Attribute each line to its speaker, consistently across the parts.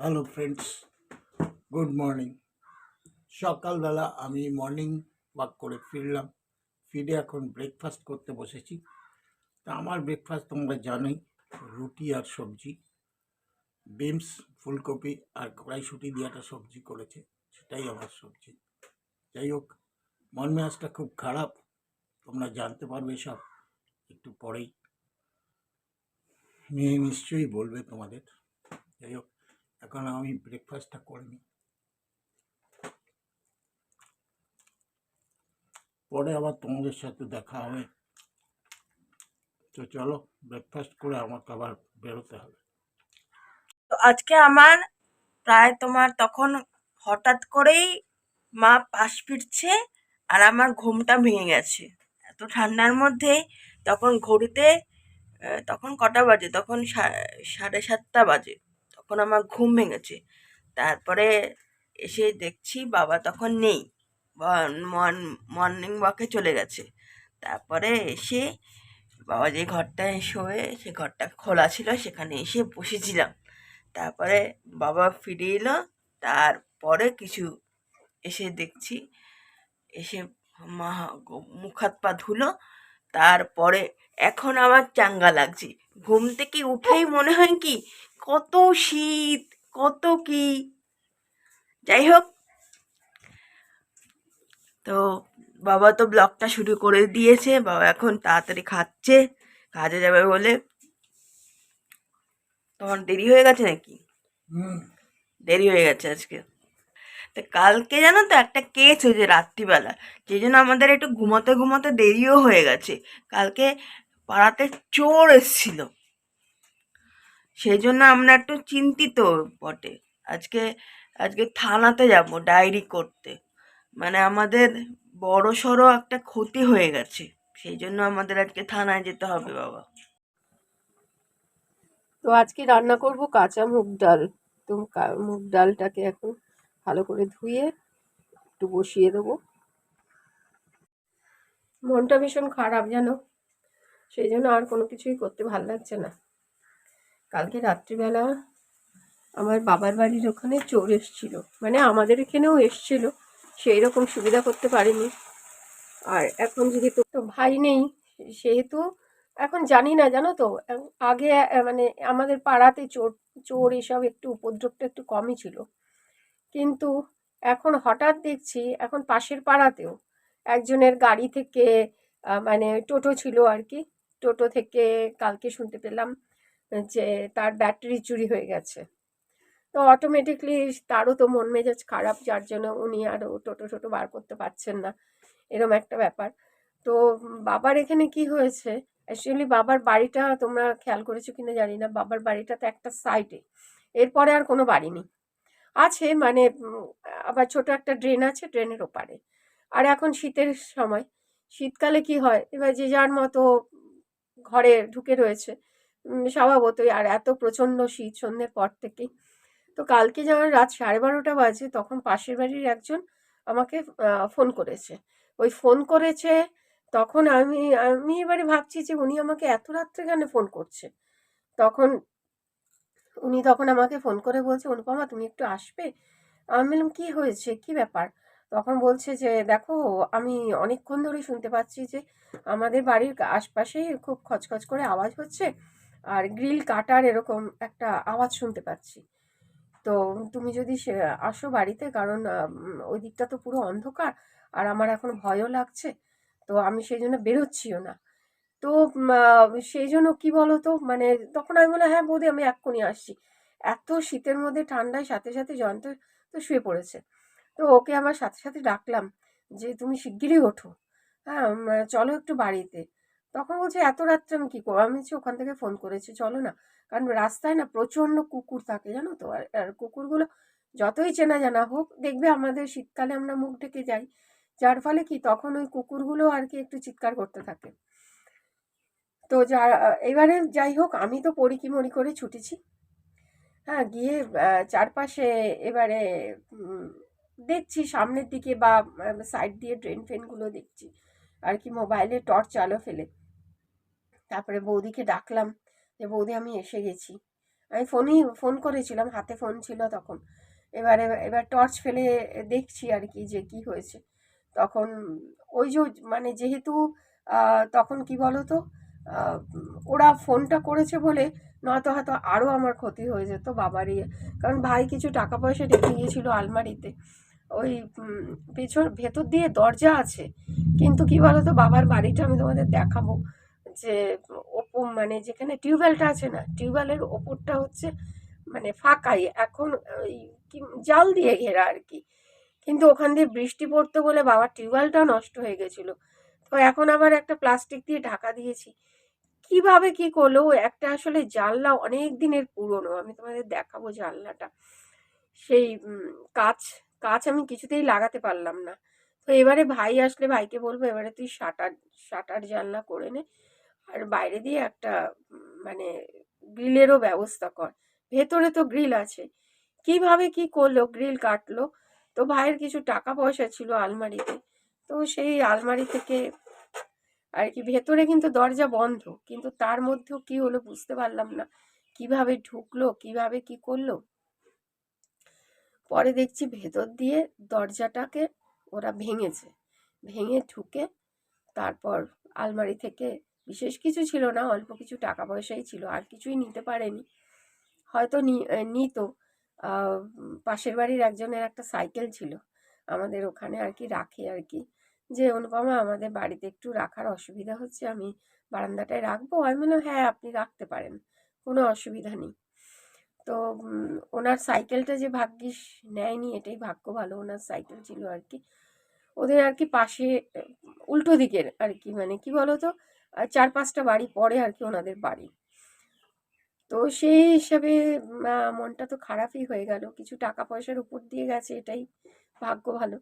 Speaker 1: Hello friends, good morning. সকালবেলা আমি morning walk করে ফিরলাম। ফিরে এখন ব্রেকফাস্ট করতে বসেছি। তা আমার ব্রেকফাস্ট তোমরা জানোই, রুটি আর সবজি, বিনস, ফুলকপি আর কড়াইশুঁটি দিয়ে একটা সবজি করেছে, সেটাই আমার সবজি। যাই হোক, মন মেজাজটা খুব খারাপ, তোমরা জানতে পারবে সব একটু পরেই, মেয়ে নিশ্চয়ই বলবে তোমাদের। যাই হোক, এখন আমি ব্রেকফাস্টটা করে নিই, পরে আবার তোমাদের সাথে দেখা হবে। তো চলো, ব্রেকফাস্ট করে আমাকে আবার বেরোতে হবে।
Speaker 2: তো আজকে আমার প্রায় তোমার তখন হঠাৎ করেই মা পাশ ফিরছে আর আমার ঘুমটা ভেঙে গেছে এত ঠান্ডার মধ্যে। তখন ঘড়িতে তখন কটা বাজে, তখন 7:30 বাজে। তখন আমার ঘুম ভেঙেছে। তারপরে এসে দেখছি বাবা তখন নেই, মর্নিং ওয়াকে চলে গেছে। তারপরে এসে বাবা যে ঘরটায় শোয়ে সে ঘরটা খোলা ছিল, সেখানে এসে বসেছিলাম। তারপরে বাবা ফিরে এলো। তারপরে কিছু এসে দেখছি, এসে মা মুখ হাত পা ধুলো। তারপরে এখন আমার চাঙ্গা লাগছে। ঘুম থেকে উঠেই মনে হয় কি কত শীত, কত কি। যাই হোক, তো বাবা তো ব্লগটা শুরু করে দিয়েছে। বাবা এখন তাড়াতাড়ি খাচ্ছে, কাজে যাবে বলে। তোমার দেরি হয়ে গেছে নাকি?
Speaker 1: হুম।
Speaker 2: দেরি হয়ে গেছে আজকে। তা কালকে জানো তো একটা কেস হয়েছে রাত্রিবেলা, যে জন্য আমাদের একটু ঘুমাতে ঘুমাতে দেরিও হয়ে গেছে। কালকে পাড়াতে চোর এসেছিল, সেই জন্য আমরা একটু চিন্তিত বটে। আজকে আজকে থানাতে যাব ডায়েরি করতে। মানে আমাদের বড় সড়ো একটা ক্ষতি হয়ে গেছে, সেই জন্য আমাদের আজকে থানায় যেতে হবে বাবা।
Speaker 3: তো আজকে রান্না করব কাঁচা মুগ ডাল। তো মুগ ডালটাকে এখন ভালো করে ধুয়ে একটু বসিয়ে দেবো। মনটা ভীষণ খারাপ জানো, সেই জন্য আর কোনো কিছুই করতে ভাল লাগছে না। কালকে রাত্রিবেলা আমার বাবার বাড়ির ওখানে চোর এসেছিল, মানে আমাদের এখানেও এসেছিল, সেই রকম সুবিধা করতে পারিনি। আর এখন যেহেতু তো ভাই নেই, সেহেতু এখন জানি না জানো তো। আগে মানে আমাদের পাড়াতে চোর চোর এসব একটু উপদ্রবটা একটু কমই ছিল, কিন্তু এখন হঠাৎ দেখছি এখন পাশের পাড়াতেও একজনের গাড়ি থেকে মানে টোটো ছিল আর কি, টোটো থেকে কালকে শুনতে পেলাম যে তার ব্যাটারি চুরি হয়ে গেছে। তো অটোমেটিকলি তারও তো মন মেজাজ খারাপ, যার জন্য উনি আরও টোটো টোটো বার করতে পারছেন না, এরম একটা ব্যাপার। তো বাবার এখানে কি হয়েছে, অ্যাকচুয়ালি বাবার বাড়িটা তোমরা খেয়াল করেছো কিনা জানি না, বাবার বাড়িটা তো একটা সাইডে, এরপরে আর কোনো বাড়ি নেই। আছে মানে আবার ছোট একটা ড্রেন আছে, ড্রেনের ওপারে। আর এখন শীতের সময়, শীতকালে কি হয়, এবার যে যার মতো ঘরে ঢুকে রয়েছে, স্বভাবতই। আর এত প্রচণ্ড শীত সন্ধ্যের পর থেকেই। তো কালকে যখন রাত 12:30 বাজে, তখন পাশের বাড়ির একজন আমাকে ফোন করেছে। ওই ফোন করেছে, তখন আমি আমি এবারে ভাবছি যে উনি আমাকে এত রাত্রে কেন ফোন করছে। তখন উনি তখন আমাকে ফোন করে বলছে, অনুপমা তুমি একটু আসবে। আমি বললাম কি হয়েছে, কি ব্যাপার। তখন বলছে যে দেখো, আমি অনেকক্ষণ ধরে শুনতে পাচ্ছি যে আমাদের বাড়ির আশপাশে খুব খচখচ করে আওয়াজ হচ্ছে, আর গ্রিল কাটার এরকম একটা আওয়াজ শুনতে পাচ্ছি। তো তুমি যদি আসো বাড়িতে, কারণ ওই দিকটা তো পুরো অন্ধকার, আর আমার এখন ভয়ও লাগছে। তো আমি সেই জন্য বেরোচ্ছিও না। তো সেই জন্য কি বলতো, মানে তখন আমি বললাম হ্যাঁ বৌদি আমি এক্ষুনি আসছি। এত শীতের মধ্যে ঠান্ডায় সাথে সাথে জয়ন্ত তো শুয়ে পড়েছে। তো ওকে আমার সাথে সাথে ডাকলাম যে তুমি শিগগিরই ওঠো, হ্যাঁ চলো একটু বাড়িতে। তখন বলছে এত রাত্রে আমি কি করবো, আমি বলছি ওখান থেকে ফোন করেছে চলো না। কারণ রাস্তায় না প্রচণ্ড কুকুর থাকে জানো তো, আর কুকুরগুলো যতই চেনা জানা হোক, দেখবে আমাদের শীতকালে আমরা মুখ ঢেকে যাই, যার ফলে কি তখন ওই কুকুরগুলো আর কি একটু চিৎকার করতে থাকে। তো এবারে যাই হোক, আমি তো পড়ি কি মরি করে ছুটেছি। হ্যাঁ, গিয়ে চারপাশে এবারে উম, দেখছি সামনের দিকে বা সাইড দিয়ে ড্রেন ফেনগুলো দেখছি আর কি, মোবাইলে টর্চ আলো ফেলে। তারপরে বৌদিকে ডাকলাম যে বৌদি আমি এসে গেছি। আমি ফোন করেছিলাম, হাতে ফোন ছিল তখন। এবার টর্চ ফেলে দেখছি আর কি যে কি হয়েছে। তখন ওই যে মানে যেহেতু তখন কি বলতো, ওরা ফোনটা করেছে বলে নয়তো হয়তো আরও আমার ক্ষতি হয়ে যেত বাবারই। কারণ ভাই কিছু টাকা পয়সা রেখে গিয়েছিল আলমারিতে। ওই ভেতর দিয়ে দরজা আছে, কিন্তু কি বলতো বাবার বাড়িটা আমি তোমাদের দেখাবো, যে মানে যেখানে টিউবওয়েলটা আছে না, টিউবওয়েলের ওপরটা হচ্ছে মানে ফাঁকাই এখন, ওই কি জাল দিয়ে ঘেরা আর কি। কিন্তু ওখান দিয়ে বৃষ্টি পড়তো বলে বাবার টিউবওয়েলটাও নষ্ট হয়ে গেছিল। তো এখন আবার একটা প্লাস্টিক দিয়ে ঢাকা দিয়েছি। কিভাবে কি করলো, একটা আসলে জানলা অনেক দিনের পুরনো, আমি তোমাদের দেখাবো জানলাটা। সেই কাঁচ কাঁচ আমি কিছুতেই লাগাতে পারলাম না। তো এবারে ভাই আসলে ভাইকে বলবো এবারে তুই শাটার জানলা করে নে, আর বাইরে দিয়ে একটা মানে গ্রিলেরও ব্যবস্থা কর। ভেতরে তো গ্রিল আছে। কিভাবে কি করলো, গ্রিল কাটলো। তো ভাইয়ের কিছু টাকা পয়সা ছিল আলমারিতে, তো সেই আলমারি থেকে আর কি, ভেতরে কিন্তু দরজা বন্ধ, কিন্তু তার মধ্যেও কি হলো বুঝতে পারলাম না, কিভাবে ঢুকলো, কিভাবে কি করলো। পরে দেখছি ভেতর দিয়ে দরজাটাকে ওরা ভেঙেছে, ভেঙে ঢুকে তারপর আলমারি থেকে বিশেষ কিছু ছিল না, অল্প কিছু টাকা পয়সাই ছিল, আর কিছুই নিতে পারেনি। হয়তো নিত। পাশের বাড়ির একজনের একটা সাইকেল ছিল আমাদের ওখানে আর কি, রাখে আর কি, যে অনুপমা আমাদের বাড়িতে একটু রাখার অসুবিধা হচ্ছে, আমি বারান্দাটায় রাখবো। আমি বললাম হ্যাঁ আপনি রাখতে পারেন, কোনো অসুবিধা নেই। তো ওনার সাইকেলটা যে ভাগ্যিস নেয়নি, এটাই ভাগ্য ভালো, ওনার সাইকেল ছিল আর কি। ওদের আর কি পাশে উল্টো দিকের আর কি, মানে কি বলতো 4-5টা বাড়ি পরে আর কি ওনাদের বাড়ি। তো সেই হিসাবে মনটা তো খারাপই হয়ে গেল, কিছু টাকা পয়সার উপর দিয়ে গেছে, এটাই ভাগ্য ভালো।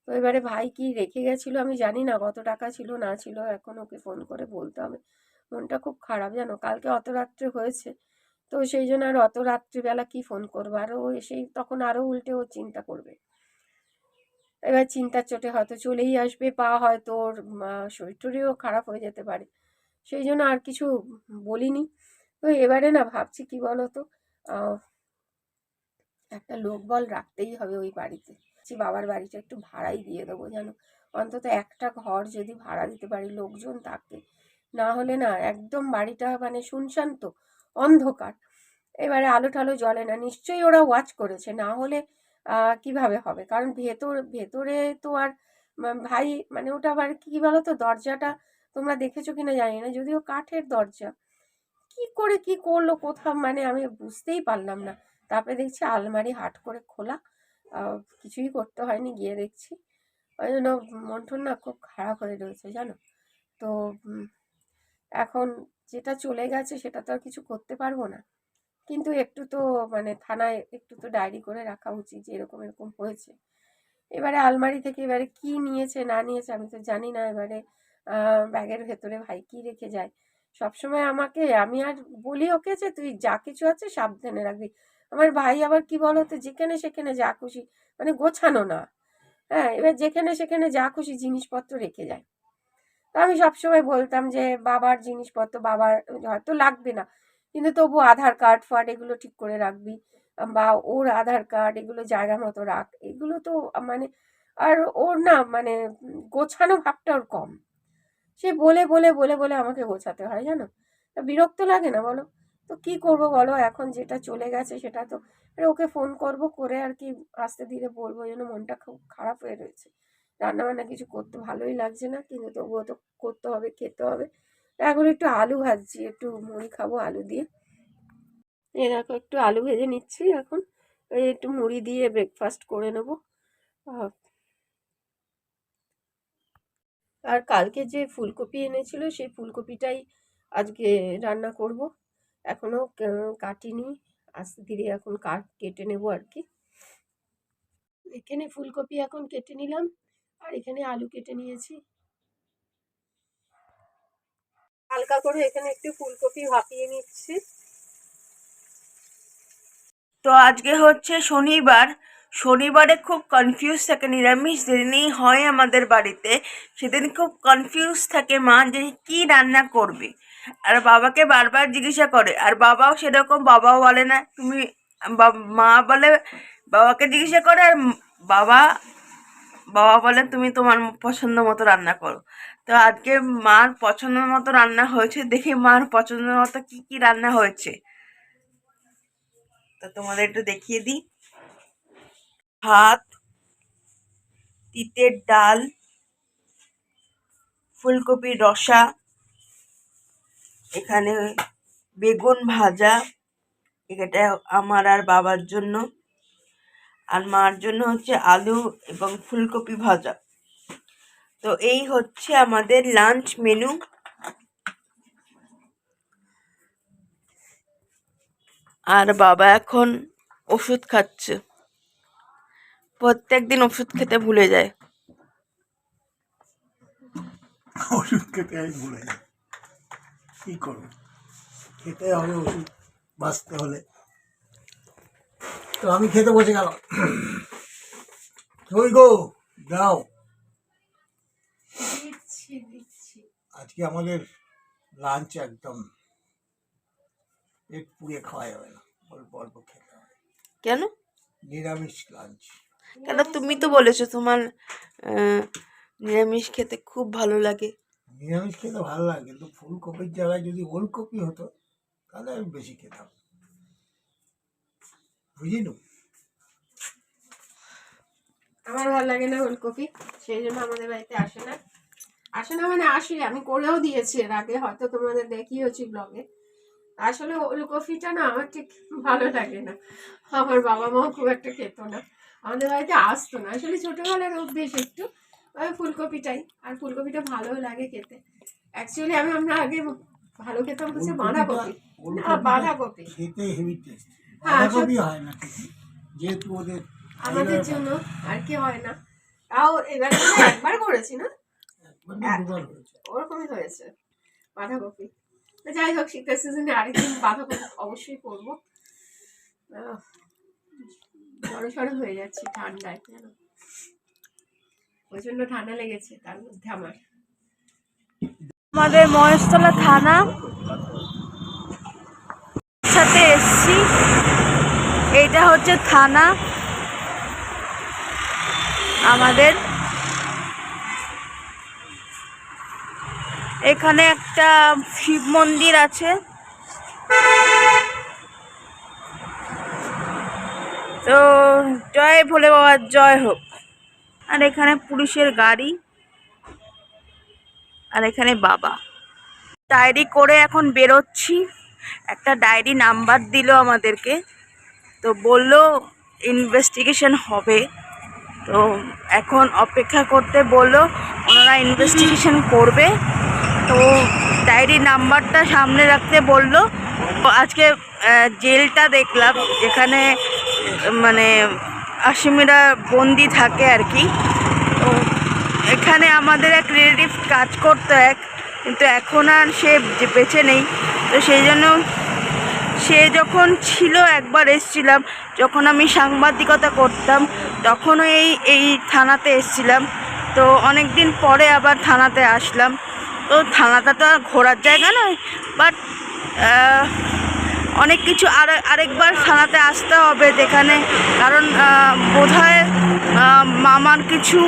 Speaker 3: তো এবারে ভাই কি রেখে গেছিল আমি জানি না, কত টাকা ছিল না ছিল এখন ওকে ফোন করে বলতে হবে। মনটা খুব খারাপ জানো, কালকে অত রাত্রে হয়েছে, তো সেই জন্য আর অত রাত্রিবেলা কি ফোন করবো, আরও এসেই তখন আরও উল্টে ও চিন্তা করবে। এবার চিন্তার চোটে হয়তো চলেই আসবে, বা হয়তো ওর শরীর টরীরও খারাপ হয়ে যেতে পারে, সেই জন্য আর কিছু বলিনি। তো এবারে না ভাবছি কি বলতো, একটা লোকবল রাখতেই হবে ওই বাড়িতে। বাবার বাড়িটা একটু ভাড়াই দিয়ে দেবো জানো, অন্তত একটা ঘর যদি ভাড়া দিতে পারি, লোকজন থাকে, না হলে না একদম বাড়িটা মানে শুনশান তো, অন্ধকার। এবারে আলো টালো জ্বলে না, নিশ্চয়ই ওরা ওয়াচ করেছে, না হলে কিভাবে হবে, কারণ ভেতরে তো আর ভাই মানে ওটা আবার কি বলতো, দরজাটা তোমরা দেখেছো কিনা জানি না, যদিও কাঠের দরজা, কি করে কি করলো কোথাও মানে আমি বুঝতেই পারলাম না। তারপরে দেখছি আলমারি হাট করে খোলা, কিছুই করতে হয়নি, গিয়ে দেখছি। ওই জন্য মন টন না খুব খারাপ হয়ে রয়েছে জানো। তো এখন যেটা চলে গেছে সেটা তো আর কিছু করতে পারবো না, কিন্তু একটু তো মানে থানায় একটু তো ডায়েরি করে রাখা উচিত যে এরকম এরকম হয়েছে। এবারে আলমারি থেকে এবারে কি নিয়েছে না নিয়েছে আমি তো জানি না। এবারে ব্যাগের ভেতরে ভাই কি রেখে যায় সবসময় আমাকে, আমি আর বলি ওকে যে তুই যা কিছু আছে সাবধানে রাখবি। আমার ভাই আবার কি বলতো, যেখানে সেখানে যা খুশি, মানে গোছানো না। হ্যাঁ, এবার যেখানে সেখানে যা খুশি জিনিসপত্র রেখে যায়। তো আমি সবসময় বলতাম যে বাবার জিনিসপত্র বাবার হয়তো লাগবে না, কিন্তু তবু আধার কার্ড ফার্ড এগুলো ঠিক করে রাখবি, বা ওর আধার কার্ড এগুলো জায়গা মতো রাখ, এগুলো তো মানে। আর ওর না মানে গোছানো ভাবটা ওর কম, সে বলে বলে বলে বলে আমাকে গোছাতে হয় জানো। তা বিরক্ত লাগে না বলো। তো কি করব বলো, এখন যেটা চলে গেছে সেটা তো ওকে ফোন করব, করে আর কি আস্তে ধীরে বলবো, যেন মনটা খুব খারাপ হয়ে রয়েছে। রান্না বান্না কিছু করতে ভালোই লাগছে না, কিন্তু তবুও তো করতে হবে, খেতে হবে। এখন একটু আলু ভাজছি, একটু মুড়ি খাবো আলু দিয়ে। এই দেখো একটু আলু ভেজে নিচ্ছি এখন, এই একটু মুড়ি দিয়ে ব্রেকফাস্ট করে নেবো। আর কালকে যে ফুলকপি এনেছিল সেই ফুলকপিটাই আজকে রান্না করব। এখনো কাটিনি, আস্তে ধীরে এখন কেটে নেব আর কি। এখানে ফুলকপি এখন কেটে নিলাম, আর এখানে আলু কেটে নিয়েছি। হালকা করে এখানে একটু ফুলকপি ভাপিয়ে নিচ্ছি।
Speaker 2: তো আজকে হচ্ছে শনিবার, শনিবারে খুব কনফিউজ থাকে, নিরামিষ যেদিনই হয় আমাদের বাড়িতে সেদিন খুব কনফিউজ থাকে মা যে কী রান্না করবে। আর বাবাকে বারবার জিজ্ঞাসা করে, আর বাবাও সেরকম, বাবাও বলে না। তুমি মা বলে বাবাকে জিজ্ঞাসা করে, আর বাবা বাবা বলে তুমি তোমার পছন্দ মতো রান্না করো। তো আজকে মার পছন্দ মতো রান্না হয়েছে, দেখি মার পছন্দ মতো কি কি রান্না হয়েছে তো তোমাদের একটু দেখিয়ে দিই। ভাত, তিতের ডাল, ফুলকপির রসা, এখানে বেগুন ভাজা, এটা আমার আর বাবার জন্য, আর মার জন্য হচ্ছে আলু এবং ফুলকপি ভাজা। তো এই হচ্ছে আমাদের লাঞ্চ মেনু। আর বাবা এখন ওষুধ খাচ্ছে, প্রত্যেকদিন ওষুধ খেতে ভুলে যায়।
Speaker 1: ওষুধ খেতে আমি ভুলে যাই, কী করবো, খেতে হবে ওষুধ বাঁচতে হলে। তো আমি খেতে বসে গেলাম। কই গো, দাও। আজকে আমাদের লাঞ্চ একদম পেট পুড়িয়ে খাওয়া যাবে না, অল্প অল্প খেতে হবে।
Speaker 2: কেন?
Speaker 1: নিরামিষ লাঞ্চ।
Speaker 2: কেন? তুমি তো বলেছো তোমার নিরামিষ খেতে খুব ভালো লাগে।
Speaker 1: নিরামিষ খেতে ভালো লাগে, কিন্তু ফুলকপির জায়গায় যদি ওলকপি হতো তাহলে আমি বেশি খেতাম, বুঝিনি।
Speaker 3: আমার ভালো লাগে না ওলকপি, সেই জন্য আমাদের বাড়িতে আসে না। মানে আসে, আমি করেও দিয়েছি এর আগে, হয়তো তোমাদের দেখিয়েছি ব্লগে। আসলে ওলকপিটা না আমার ঠিক ভালো লাগে না, আমার বাবা মাও খুব একটা খেত না, আমাদের বাড়িতে আসতো না। আসলে ছোটবেলার অভ্যেস একটু, ওই ফুলকপিটাই, আর ফুলকপিটা ভালো লাগে খেতে। অ্যাকচুয়ালি আমরা আগে ভালো খেতাম হচ্ছে বাঁধাকপি। বাঁধাকপি
Speaker 1: খেতে হেভি টেস্ট।
Speaker 3: হ্যাঁ,
Speaker 1: বাঁধাকপি হয় না খেতে, যেহেতু ওদের
Speaker 3: আমাদের জন্য আর কি হয় না। তাও এবার একবার করেছি না,
Speaker 1: দুবার হয়েছে।
Speaker 3: ওরকমই হয়েছে বাঁধাকপি। তো যাই হোক, শীতের সিজনে আরেকদিন বাঁধাকপি অবশ্যই করবো। জড়ো হয়ে যাচ্ছে ঠান্ডায়, কেন প্রচন্ড ঠান্ডা লেগেছে তার মধ্যে আমার।
Speaker 2: আমাদের মহেশতলা থানা সাথে এসছি, এইটা হচ্ছে থানা আমাদের। এখানে একটা শিব মন্দির আছে, তো জয় ভোলে বাবার জয় হোক। আর এখানে পুলিশের গাড়ি, আর এখানে বাবা। ডায়েরি করে এখন বেরোচ্ছি, একটা ডায়েরি নাম্বার দিল আমাদেরকে, তো বলল ইনভেস্টিগেশন হবে। তো এখন অপেক্ষা করতে বললো, ওনারা ইনভেস্টিগেশন করবে। তো ডায়েরি নাম্বারটা সামনে রাখতে বললো। তো আজকে জেলটা দেখলাম, যেখানে মানে আসামিরা বন্দি থাকে আর কি। তো এখানে আমাদের এক রিলেটিভ কাজ করতো কিন্তু এখন আর সে বেঁচে নেই। তো সেই জন্য সে যখন ছিল, একবার এসছিলাম যখন আমি সাংবাদিকতা করতাম, তখনও এই থানাতে এসছিলাম। তো অনেক দিন পরে আবার থানাতে আসলাম। তো থানাটা তো আর ঘোরার জায়গা নয়, বাট অনেক কিছু আরেকবার থানাতে আসতে হবে, যেখানে কারণ বোধহয় মামার কিছু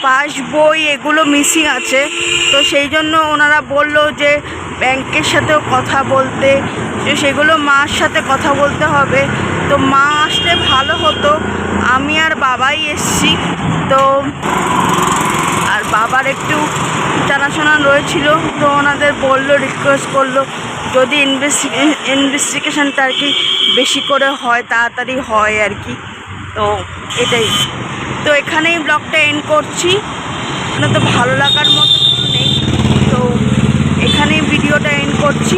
Speaker 2: পাস বই এগুলো মিসিং আছে। তো সেই জন্য ওনারা বললো যে ব্যাংকের সাথেও কথা বলতে, যে সেগুলো মার সাথে কথা বলতে হবে। তো মা আসলে ভালো হতো, আমি আর বাবাই এসছি। তো আর বাবার একটু জানাশোনা রয়েছিল, তো ওনাদের বললো, রিকোয়েস্ট করলো যদি ইনভেস্টিগেশনটা আর কি বেশি করে হয়, তাড়াতাড়ি হয় আর কি। তো এটাই। তো এখানেই ব্লগটা এন্ড করছি, না তো ভালো লাগার মতো কিছু নেই। তো এখানেই ভিডিওটা এন্ড করছি।